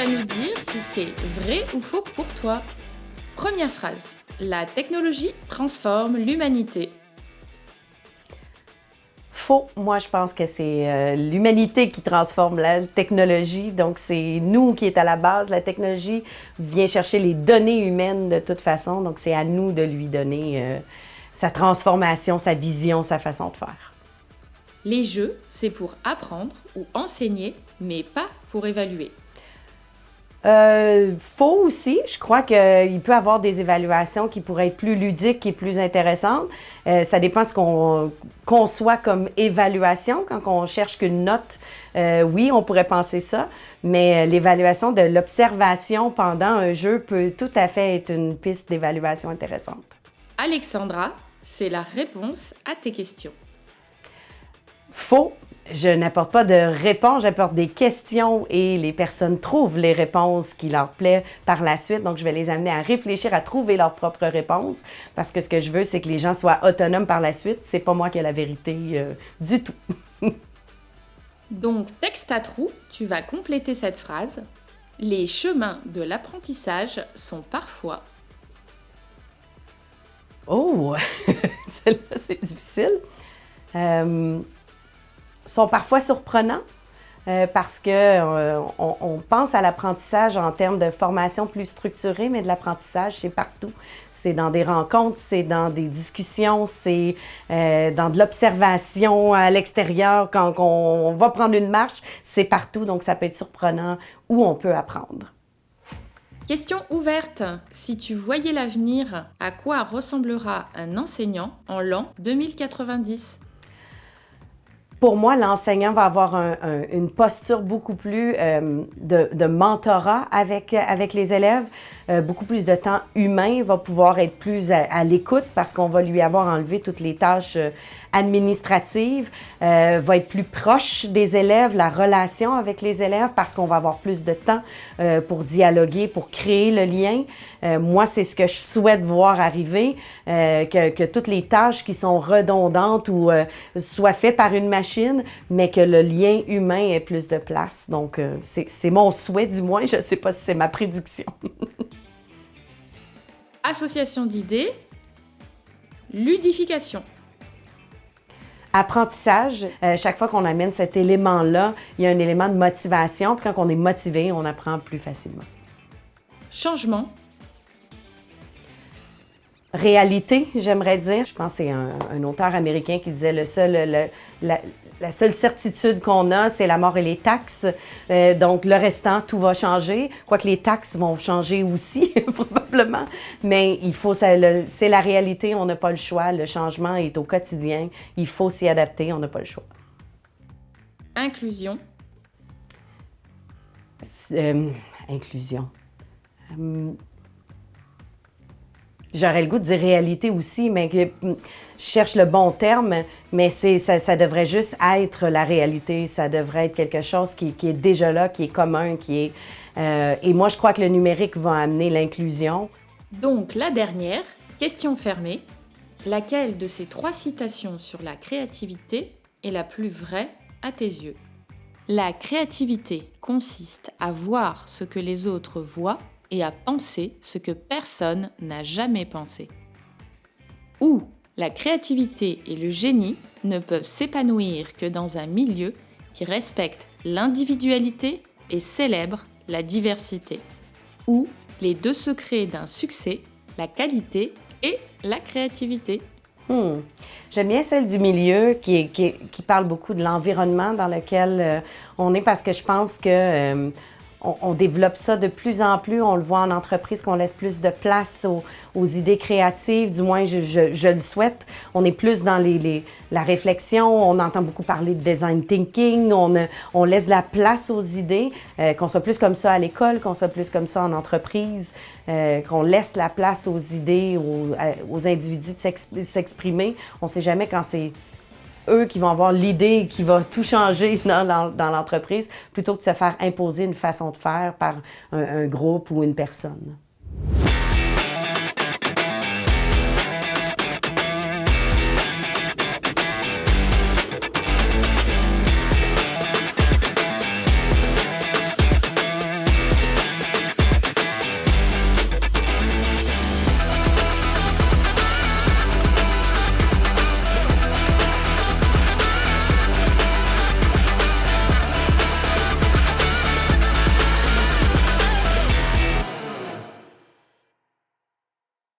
vas nous dire si c'est vrai ou faux pour toi. Première phrase. La technologie transforme l'humanité. Faux. Moi, je pense que c'est l'humanité qui transforme la technologie. Donc, c'est nous qui est à la base. La technologie vient chercher les données humaines de toute façon. Donc, c'est à nous de lui donner sa transformation, sa vision, sa façon de faire. Les jeux, c'est pour apprendre ou enseigner, mais pas pour évaluer. Faux aussi. Je crois qu'il peut y avoir des évaluations qui pourraient être plus ludiques et plus intéressantes. Ça dépend de ce qu'on conçoit comme évaluation. Quand on cherche qu'une note, oui, on pourrait penser ça. Mais l'évaluation de l'observation pendant un jeu peut tout à fait être une piste d'évaluation intéressante. Alexandra, c'est la réponse à tes questions. Faux. Je n'apporte pas de réponse, j'apporte des questions et les personnes trouvent les réponses qui leur plaisent par la suite. Donc, je vais les amener à réfléchir, à trouver leurs propres réponses parce que ce que je veux, c'est que les gens soient autonomes par la suite. C'est pas moi qui ai la vérité du tout. Donc, texte à trous, tu vas compléter cette phrase. Les chemins de l'apprentissage sont parfois... Oh! Celle-là, c'est difficile. Sont parfois surprenants parce qu'on pense à l'apprentissage en termes de formation plus structurée, mais de l'apprentissage, c'est partout. C'est dans des rencontres, c'est dans des discussions, c'est dans de l'observation à l'extérieur. Quand on va prendre une marche, c'est partout, donc ça peut être surprenant où on peut apprendre. Question ouverte. Si tu voyais l'avenir, à quoi ressemblera un enseignant en l'an 2090 ? Pour moi, l'enseignant va avoir une posture beaucoup plus de mentorat avec les élèves, beaucoup plus de temps humain, va pouvoir être plus à l'écoute parce qu'on va lui avoir enlevé toutes les tâches administratives, va être plus proche des élèves, la relation avec les élèves parce qu'on va avoir plus de temps pour dialoguer, pour créer le lien. Moi, c'est ce que je souhaite voir arriver, que toutes les tâches qui sont redondantes ou soient faites par une machine, mais que le lien humain ait plus de place. Donc, c'est mon souhait du moins. Je ne sais pas si c'est ma prédiction. Association d'idées, ludification. Apprentissage, chaque fois qu'on amène cet élément-là, il y a un élément de motivation. Puis quand on est motivé, on apprend plus facilement. Changement. Réalité, j'aimerais dire. Je pense que c'est un auteur américain qui disait la seule certitude qu'on a, c'est la mort et les taxes. Donc, le restant, tout va changer. Quoique les taxes vont changer aussi, probablement. Mais c'est la réalité, on n'a pas le choix. Le changement est au quotidien. Il faut s'y adapter, on n'a pas le choix. Inclusion. Inclusion. J'aurais le goût de dire réalité aussi, mais je cherche le bon terme, mais ça devrait juste être la réalité. Ça devrait être quelque chose qui est déjà là, qui est commun, et moi, je crois que le numérique va amener l'inclusion. Donc, la dernière, question fermée. Laquelle de ces 3 citations sur la créativité est la plus vraie à tes yeux ? La créativité consiste à voir ce que les autres voient et à penser ce que personne n'a jamais pensé. Ou la créativité et le génie ne peuvent s'épanouir que dans un milieu qui respecte l'individualité et célèbre la diversité. Ou les 2 secrets d'un succès, la qualité et la créativité. J'aime bien celle du milieu qui parle beaucoup de l'environnement dans lequel on est parce que je pense que on développe ça de plus en plus. On le voit en entreprise qu'on laisse plus de place aux idées créatives. Du moins, je le souhaite. On est plus dans la réflexion. On entend beaucoup parler de design thinking. On laisse de la place aux idées. Qu'on soit plus comme ça à l'école, qu'on soit plus comme ça en entreprise, qu'on laisse la place aux idées, aux individus de s'exprimer. On ne sait jamais quand c'est eux qui vont avoir l'idée qui va tout changer dans l'entreprise, plutôt que de se faire imposer une façon de faire par un groupe ou une personne.